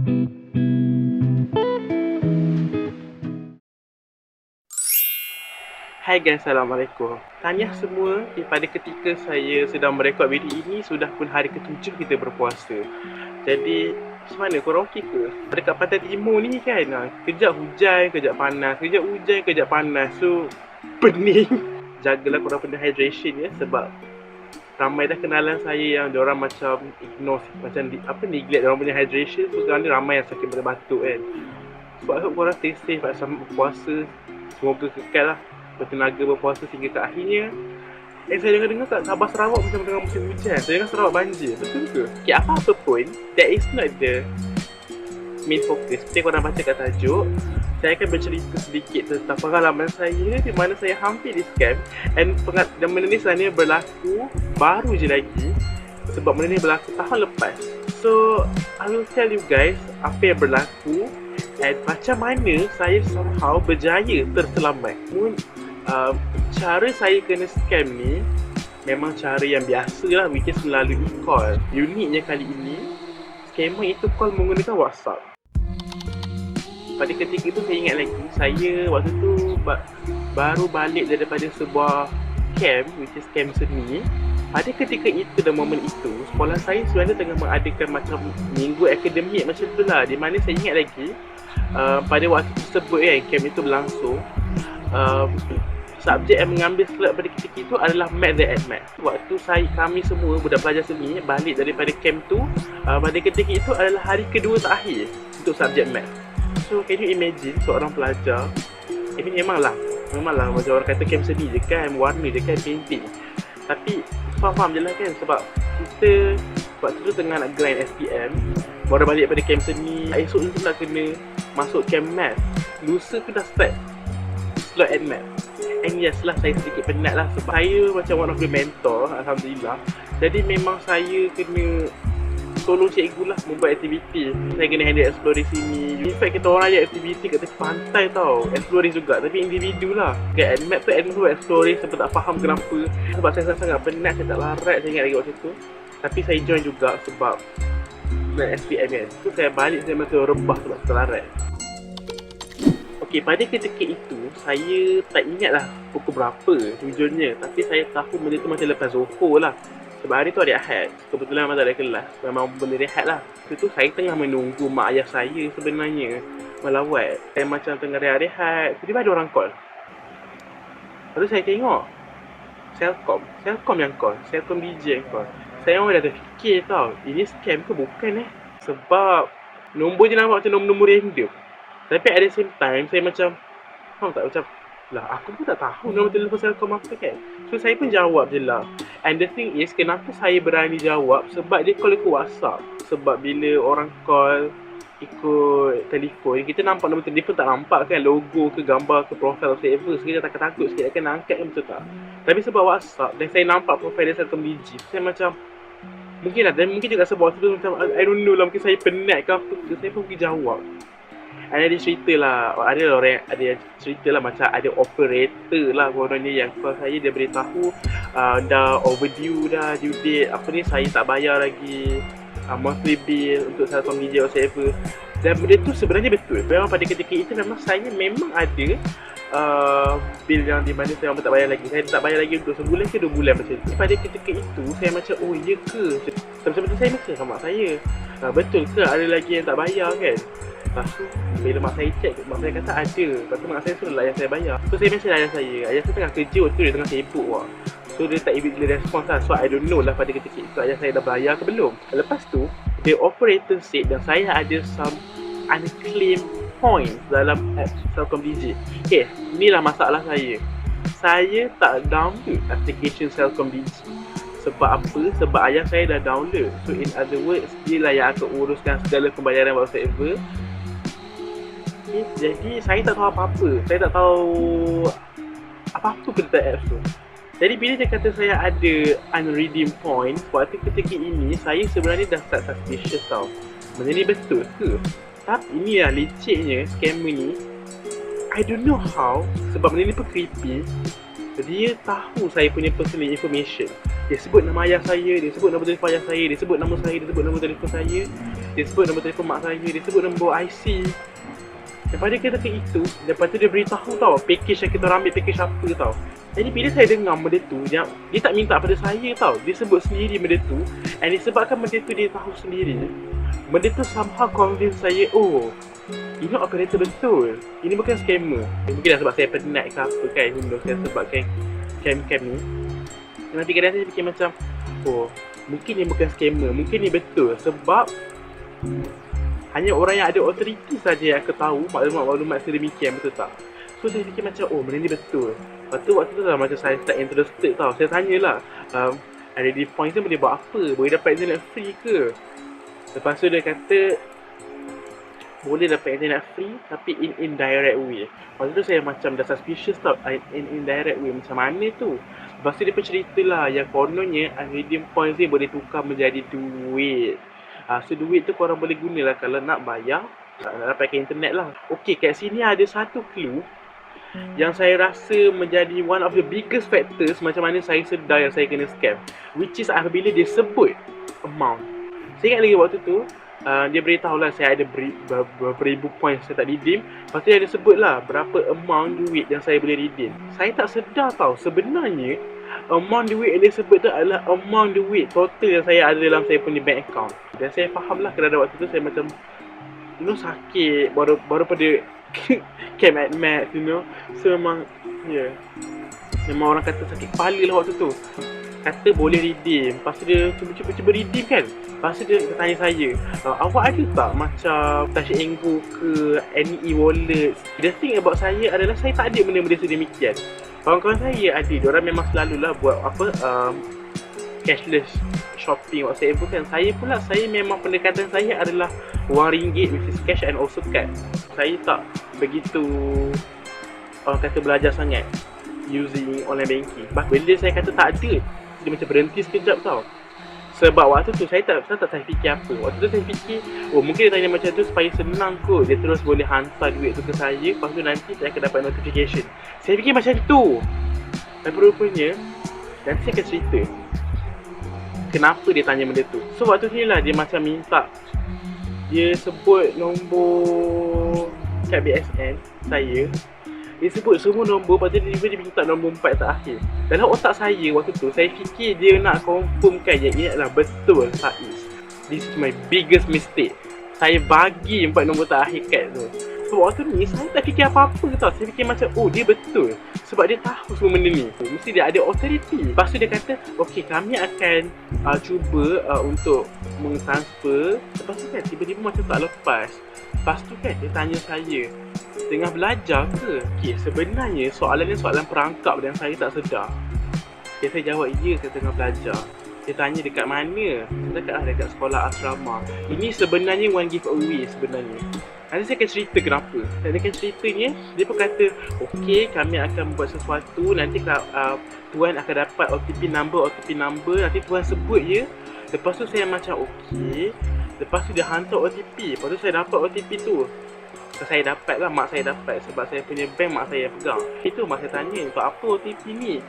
Hai guys, Assalamualaikum. Tahniah semua pada ketika saya sedang merekod video ini sudah pun hari ke-7 kita berpuasa. Jadi, macam mana korang okey ke? Dekat Pantai Timur ni kan, kejap hujan, kejap panas, kejap hujan, kejap panas. So, pening. Jagalah korang punya hydration ya, sebab ramai dah kenalan saya yang diorang macam ignore, macam neglect diorang punya hydration. So, sekarang ni ramai yang sakit batuk kan. So, I hope korang stay safe sama berpuasa. Semoga kekal lah bertenaga berpuasa sehingga ke akhirnya. Saya dengar kat Sabah Sarawak macam tengah musim hujan. Saya dengar Sarawak banjir. Betul ke? Okay, apa-apa pun, that is not the main focus. Seperti korang baca kat tajuk, saya akan bercerita sedikit tentang pengalaman saya di mana saya hampir di scam. Dan benda ni sebenarnya berlaku baru je lagi, sebab benda ni berlaku tahun lepas. So, I will tell you guys apa yang berlaku and macam mana saya somehow berjaya terselamat. Cara saya kena scam ni memang cara yang biasa lah, which is melalui call. Uniknya kali ini, scammer itu call menggunakan WhatsApp. Pada ketika itu saya ingat lagi, saya waktu tu baru balik daripada sebuah camp, which is camp seni. Pada ketika itu dan momen itu, sekolah saya sebenarnya tengah mengadakan macam minggu akademik macam tu lah. Di mana saya ingat lagi, pada waktu tersebut kan, camp itu berlangsung, subjek yang mengambil slot pada ketika itu adalah Math and Math. Waktu kami semua budak pelajar seni balik daripada camp tu, pada ketika itu adalah hari kedua terakhir untuk subjek Math. So can you imagine seorang pelajar, ini memanglah macam orang kata camp seni je kan, warna je kan, painting. Tapi faham je lah kan, sebab kita waktu tu tengah nak grind SPM, baru balik pada camp seni, esok tu nak kena masuk camp Math. Lusa tu dah start slot at Math. And yes lah, saya sedikit penat lah sebab saya macam one of the mentor, Alhamdulillah. Jadi memang saya kena tolong cikgu lah membuat aktiviti. Saya kena handle explore di sini. In fact, kita orang ada aktiviti kat tepi pantai tau, explore juga, tapi individu lah. Kat Math tu explore sebab tak faham kenapa. Sebab saya sangat penat, saya tak larat, saya ingat lagi waktu tu. Tapi saya join juga sebab SPM kan. So saya balik, saya macam rebah sebab tak larat. Okay, pada ketika itu, saya tak ingat lah pukul berapa jujurnya. Tapi saya tahu benda tu macam lepas Zohor lah. Sebab hari tu hari Ahad. Kebetulan memang tak ada kelas. Memang benda rehat lah. Itu saya tengah menunggu mak ayah saya sebenarnya melawat. Saya macam tengah rehat. Tiba-tiba ada orang call. Lepas tu saya tengok Selcom yang call. Selcom DJ yang call. Saya orang dah terfikir tau, ini scam ke bukan Sebab nombor je nampak macam nombor random. Tapi at the same time, saya macam lah, aku pun tak tahu nombor telefon Selcom apa kan. So saya pun jawab je lah. And the thing is, kenapa saya berani jawab? Sebab dia call ikut WhatsApp. Sebab bila orang call ikut telefon, kita nampak nombor telefon tak nampak kan, logo ke gambar ke profile whatever. So kita takut sikit akan angkat kan, betul tak? Tapi sebab WhatsApp dan saya nampak profile dia Selcom DJ, saya macam mungkin lah, dan mungkin juga sebab waktu tu macam I don't know lah, mungkin saya penat ke apa ke, saya pun pergi jawab. Ada cerita lah, ada yang cerita lah macam ada operator lah kononnya yang call saya, dia beritahu dah overdue dah, due date apa ni, saya tak bayar lagi monthly bill untuk Selcom DJ whatever. Dan benda tu sebenarnya betul. Memang pada ketika itu memang saya memang ada bil yang di mana saya tak bayar lagi. Saya tak bayar lagi untuk sebulan ke 2 bulan macam tu. Pada ketika itu saya macam, oh ya ke? Sebab saya mesej sama mak saya, betul ke ada lagi yang tak bayar kan? Lepas tu bila mak saya check, mak saya kata ada. Lepas tu mak saya suruh lah ayah saya bayar. So saya mesej ayah saya. Ayah saya tengah kerja waktu tu, dia tengah sibuk lah. So dia tak immediately respons lah. So I don't know lah pada ketika itu ayah saya dah bayar ke belum. Lepas tu the operator said dan saya ada some unclaimed points dalam app Selcom DJ. Okay, inilah masalah saya. Saya tak download application Selcom DJ. Sebab apa? Sebab ayah saya dah download. So in other words, dia lah yang akan uruskan segala pembayaran whatever. Okay, jadi saya tak tahu apa-apa. Saya tak tahu apa-apa tentang apps tu. Jadi bila dia kata saya ada unredeemed points, waktu ketika ini saya sebenarnya dah start suspicious tau. Benda ni betul ke? Tapi inilah lecehnya scammer ni. I don't know how, sebab benda ni pun creepy. Dia tahu saya punya personal information. Dia sebut nama ayah saya, dia sebut nombor telefon ayah saya, dia sebut nama saya, dia sebut nombor telefon saya, dia sebut nombor telefon mak saya, dia sebut nombor IC. Daripada ketika itu, lepas tu dia beritahu tau package yang kita orang ambil, package apa tau. Jadi bila saya dengar benda tu, dia tak minta pada saya tau. Dia sebut sendiri benda tu. And disebabkan benda tu dia tahu sendiri, benda tu somehow convince saya, oh, ini operator betul. Ini bukan scammer. Mungkin sebab saya penat ke apa kan, saya sebabkan scam-scam ni. Nanti kadang saya fikir macam, oh, mungkin ni bukan scammer, mungkin ni betul. Sebab hanya orang yang ada authority saja yang akan tahu maklumat-maklumat sedemikian, betul tak? So saya fikir macam, oh, benda ni betul. Lepas tu waktu tu lah macam saya start interested tau. Saya tanyalah, ID points ni boleh buat apa? Boleh dapat internet free ke? Lepas tu dia kata, boleh dapat internet free tapi in indirect way. Lepas tu saya macam dah suspicious tau, in indirect way macam mana tu? Lepas tu dia pun cerita lah yang kononnya Iridium Points ni boleh tukar menjadi duit. So duit tu korang boleh guna lah kalau nak bayar, nak pakai internet lah. Okay, kat sini ada satu clue yang saya rasa menjadi one of the biggest factors macam mana saya sedar yang saya kena scam, which is apabila dia sebut amount. Saya ingat lagi waktu tu, dia beritahu lah saya ada berapa ribu points saya tak redeem. Lepas tu dia ada sebut lah berapa amount duit yang saya boleh redeem. Saya tak sedar tau, sebenarnya amount duit yang dia sebut tu adalah amount duit total yang saya ada dalam saya punya bank account. Dan saya faham lah kerana waktu tu saya macam, you know, sakit baru pada came at math, you know. So memang, yeah, memang orang kata sakit kepala lah waktu tu. Kata boleh redeem. Lepas tu dia cuba redeem kan. Lepas tu dia tanya saya, awak ada tak macam Touch and Go ke NE wallet? The thing about saya adalah saya tak ada benda-benda sedemikian. Kawan-kawan saya ada. Diorang memang selalulah buat apa, cashless shopping whatsoever kan. Saya pula, saya memang pendekatan saya adalah RM1 which is cash and also card. Saya tak begitu orang kata belajar sangat using online banking. Bila saya kata tak ada, dia macam berhenti sekejap tau. Sebab waktu tu saya tak fikir apa. Waktu tu saya fikir, oh mungkin dia tanya macam tu supaya senang kot, dia terus boleh hantar duit tu ke saya. Lepas tu nanti saya akan dapat notification. Saya fikir macam tu. Dan rupanya nanti saya akan cerita kenapa dia tanya benda tu. So waktu ni lah dia macam minta, dia sebut nombor kad BSN saya. Dia sebut semua nombor, lepas tu dia minta nombor 4 terakhir. Dalam otak saya waktu tu, saya fikir dia nak confirmkan yang ini adalah betul Faiz. This is my biggest mistake. Saya bagi 4 nombor terakhir kad tu. So waktu ni saya tak fikir apa-apa tau. Saya fikir macam, oh dia betul. Sebab dia tahu semua benda ni. Mesti dia ada authority. Lepas tu dia kata, okay, kami akan cuba untuk mengtransfer. Lepas tu kan tiba-tiba macam tak lepas. Lepas tu kan dia tanya saya, tengah belajar ke? Okay, sebenarnya soalan ni soalan perangkap dan saya tak sedar. Okay, saya jawab, ya, saya tengah belajar. Dia tanya dekat mana? Saya cakap dekat sekolah asrama. Ini sebenarnya one giveaway sebenarnya. Nanti saya akan cerita kenapa. Dan dekat ceritanya, dia pun kata, okay, kami akan buat sesuatu. Nanti tuan akan dapat OTP number. Nanti tuan sebut je. Lepas tu saya macam, okay. Lepas tu dia hantar OTP. Lepas tu saya dapat OTP tu. Saya dapat lah, mak saya dapat. Sebab saya punya bank mak saya pegang. Itu mak saya tanya, untuk apa OTP ni?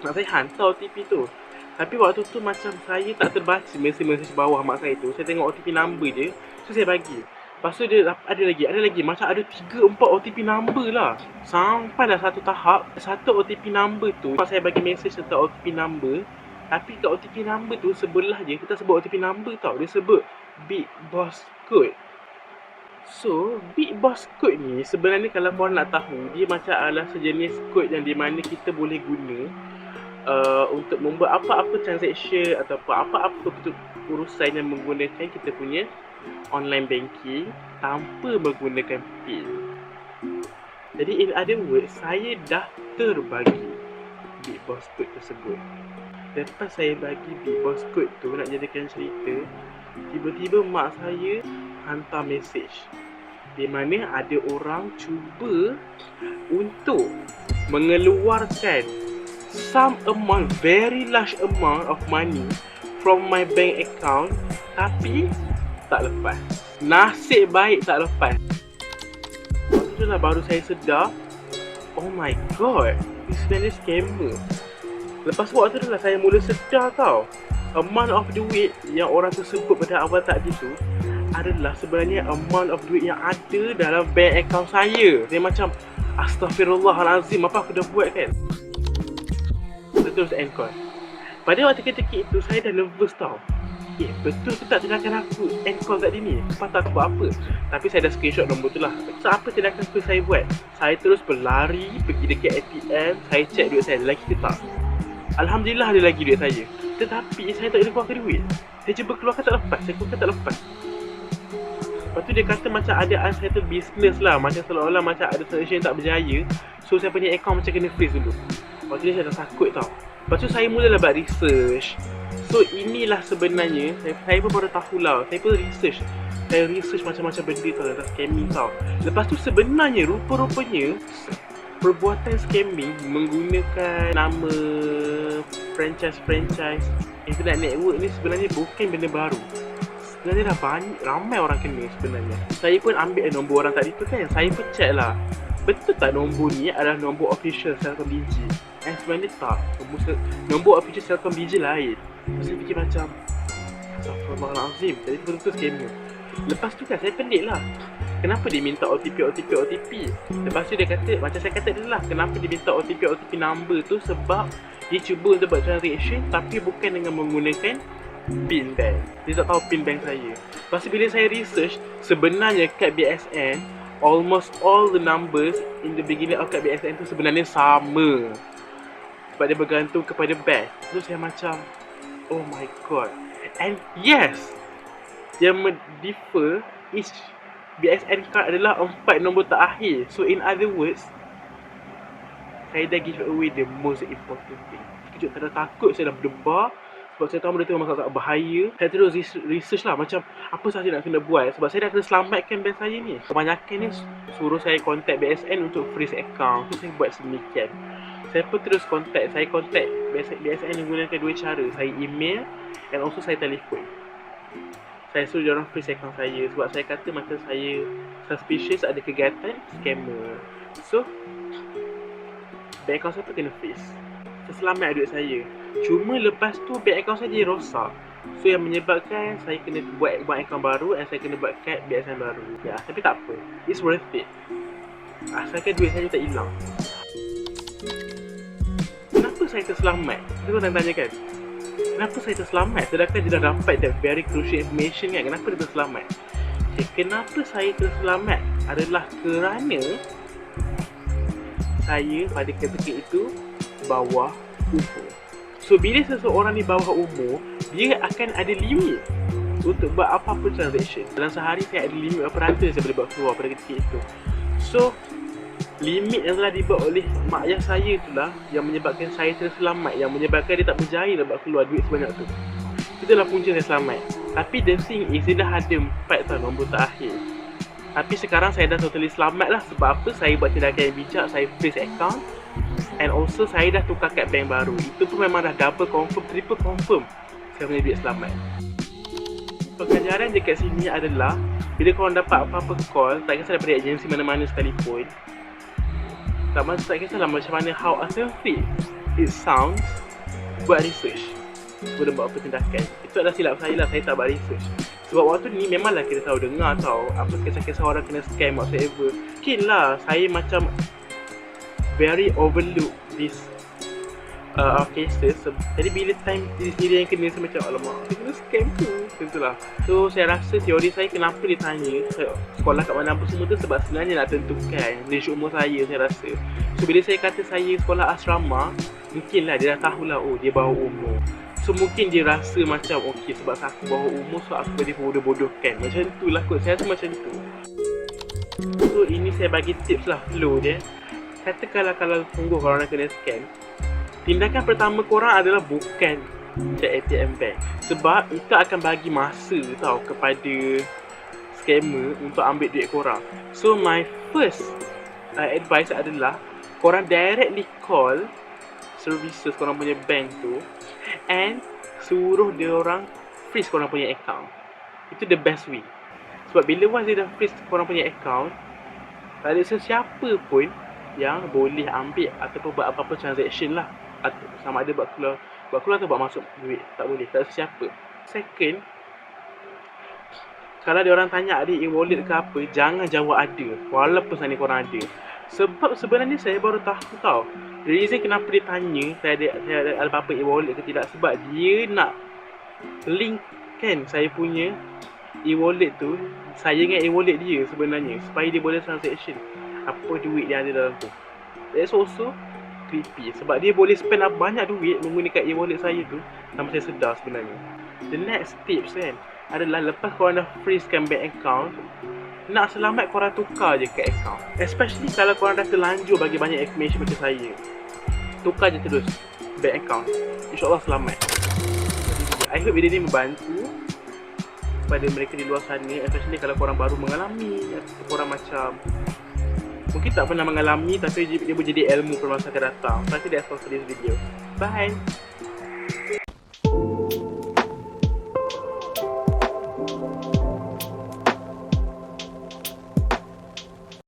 Mak saya hantar OTP tu. Tapi waktu tu macam saya tak terbaca mesej bawah mak saya tu. Saya tengok OTP number je. So saya bagi. Lepas tu dia ada lagi. Macam ada 3-4 OTP number lah. Sampailah satu tahap, satu OTP number tu, saya bagi mesej tentang OTP number. Tapi kat OTP number tu sebelah je, kita sebut OTP number tau. Dia sebut Big Boss Code. So, Big Boss Code ni sebenarnya kalau korang nak tahu, dia macam adalah sejenis kod yang di mana kita boleh guna untuk membuat apa-apa transaction atau apa-apa urusan yang menggunakan kita punya online banking tanpa menggunakan PIN. Jadi in other words, saya dah terbagi Big Boss Code tersebut. Lepas saya bagi Big Boss Code tu nak jadikan cerita, tiba-tiba mak saya hantar mesej di mana ada orang cuba untuk mengeluarkan some amount, very large amount of money from my bank account, tapi tak lepas. Nasib baik tak lepas. Itulah baru saya sedar, oh my god, sebenarnya scammer. Lepas waktu tu lah saya mula sedar tau, amount of duit yang orang tu sebut pada awal tadi tu adalah sebenarnya amount of duit yang ada dalam bank account saya. Saya macam, astaghfirullahalazim, apa aku dah buat kan? Saya terus end call. Pada waktu ketika itu saya dah nervous tau. Betul ke tak tindakan aku end call tadi ni? Patut aku buat apa? Tapi saya dah screenshot nombor tu lah. So apa tindakan tu saya buat? Saya terus berlari pergi dekat ATM. Saya check duit saya ada lagi ke tak. Alhamdulillah ada lagi duit saya. Tetapi saya tak boleh keluarkan duit. Saya cuba keluarkan tak lepas. Saya keluarkan tak lepas. Lepas tu dia kata macam ada unsettled business lah. Macam seolah-olah macam ada transaction yang tak berjaya. So saya punya account macam kena freeze dulu. Lepas tu saya dah takut tau. Lepas tu saya mulalah buat research. So inilah sebenarnya saya pun baru tahulah. Saya pun research. Saya research macam-macam benda tau tentang scamming tau. Lepas tu sebenarnya rupa-rupanya perbuatan scamming menggunakan nama franchise internet network ni sebenarnya bukan benda baru. Sebenarnya dah banyak, ramai orang kena sebenarnya. Saya pun ambil nombor orang tadi tu kan. Saya pun check lah, betul tak nombor ni adalah nombor official Celcom Digi? Sebenarnya tak. Nombor official Celcom Digi lain. Saya fikir macam, astaghfirullahalazim, tadi betul-betul scammer. Lepas tu kan saya pelik lah, kenapa dia minta OTP? Lepas tu dia kata, macam saya kata dulu lah, kenapa dia minta OTP number tu? Sebab dia cuba untuk buat transaction tapi bukan dengan menggunakan PIN bank. Dia tak tahu PIN bank saya. Lepas tu bila saya research, sebenarnya kad BSN, almost all the numbers in the beginning of kad BSN tu sebenarnya sama. Sebab dia bergantung kepada bank. So saya macam, oh my god. And yes, yang differ is BSN card adalah 4 nombor terakhir. So in other words, saya dah give away the most important thing. Sekejap saya dah takut, saya dah berdebar. Sebab saya tahu benda tu memang sangat bahaya. Saya terus research lah macam apa sahaja nak kena buat. Sebab saya dah kena selamatkan bank saya ni. Kebanyakan ni suruh saya contact BSN untuk freeze account. So saya buat sedemikian. Saya pun terus contact. Saya contact BSN menggunakan dua cara. Saya email and also saya telefon. Saya suruh diorang freeze account saya. Sebab saya kata macam saya suspicious ada kegiatan scammer. So bank account saya pun kena freeze. Saya selamat duit saya. Cuma lepas tu bank account saya jadi rosak. So yang menyebabkan saya kena buat account baru dan saya kena buat kad BSN baru. Ya, tapi tak apa, it's worth it. Asalkan duit saya tak hilang. Kenapa saya terselamat? Kita tanya kan, kenapa saya terselamat? Sedangkan dia dah dapat that very crucial information kan. Kenapa dia terselamat? Kenapa saya terselamat adalah kerana saya pada ketika itu bawah umur. So bila seseorang ni bawah umur, dia akan ada limit untuk buat apa-apa transaction. Dalam sehari saya ada limit berapa rantai saya boleh buat keluar pada ketika itu. So limit yang telah dibuat oleh mak ayah saya itulah yang menyebabkan saya terselamat, yang menyebabkan dia tak berjaya nak buat keluar duit sebanyak tu. Itulah punca saya selamat. Tapi the thing is, dia dah ada 4 tahun nombor terakhir. Tapi sekarang saya dah totally selamat lah. Sebab apa? Saya buat tindakan yang bijak. Saya freeze account. And also saya dah tukar kad bank baru. Itu pun memang dah double confirm, triple confirm saya punya duit selamat. Pengajaran dekat sini adalah bila korang dapat apa-apa call, tak kisah daripada agensi mana-mana sekalipun, tak kisahlah macam mana how authentic it sounds, buat research sebelum buat apa tindakan. Itu adalah silap saya lah, saya tak buat research. Sebab waktu ni memanglah kita tahu dengar tau apa kisah-kisah orang kena scam whatsoever. Mungkin lah saya macam very overlook this cases. Jadi bila time diri sendiri yang kena, saya macam alamak, dia kena scam tu. Tentulah. So saya rasa teori saya kenapa dia tanya sekolah kat mana apa semua tu, sebab sebenarnya nak tentukan range umur saya rasa. So bila saya kata saya sekolah asrama, mungkinlah dia dah tahulah, oh dia bawah umur. So mungkin dia rasa macam okey, sebab aku bawah umur so aku boleh bodoh-bodohkan. Macam tu lah kot, saya rasa macam tu. So ini saya bagi tips lah, flow dia. Katakanlah kalau sungguh korang nak kena scam, tindakan pertama korang adalah bukan check ATM bank. Sebab itu akan bagi masa tau kepada scammer untuk ambil duit korang. So my first advice adalah korang directly call services korang punya bank tu and suruh dia orang freeze korang punya account. Itu the best way. Sebab bila once dia dah freeze korang punya account, tak ada sesiapa pun yang boleh ambil ataupun buat apa-apa transaction lah, sama ada buat keluar atau buat masuk duit. Tak boleh, tak sesiapa. Second, kalau ada orang tanya ada e-wallet ke apa, jangan jawab ada, walaupun sebenarnya korang ada. Sebab sebenarnya saya baru tahu tau, reason kenapa dia tanya saya ada apa-apa e-wallet ke tidak, sebab dia nak link kan saya punya e-wallet tu saya dengan e-wallet dia sebenarnya, supaya dia boleh transaction apa duit yang ada dalam tu. That's also creepy, sebab dia boleh spend banyak duit menggunakan e-wallet saya tu tanpa saya sedar sebenarnya. The next tips kan adalah lepas korang dah freezekan bank account, nak selamat korang tukar je ke account. Especially kalau korang dah terlanjur bagi banyak information macam saya, tukar je terus bank account, InsyaAllah selamat. I hope video ni membantu kepada mereka di luar sana, especially kalau korang baru mengalami atau korang macam mungkin tak pernah mengalami tapi dia boleh jadi ilmu pada masa akan datang. So that's all for this video. Bye.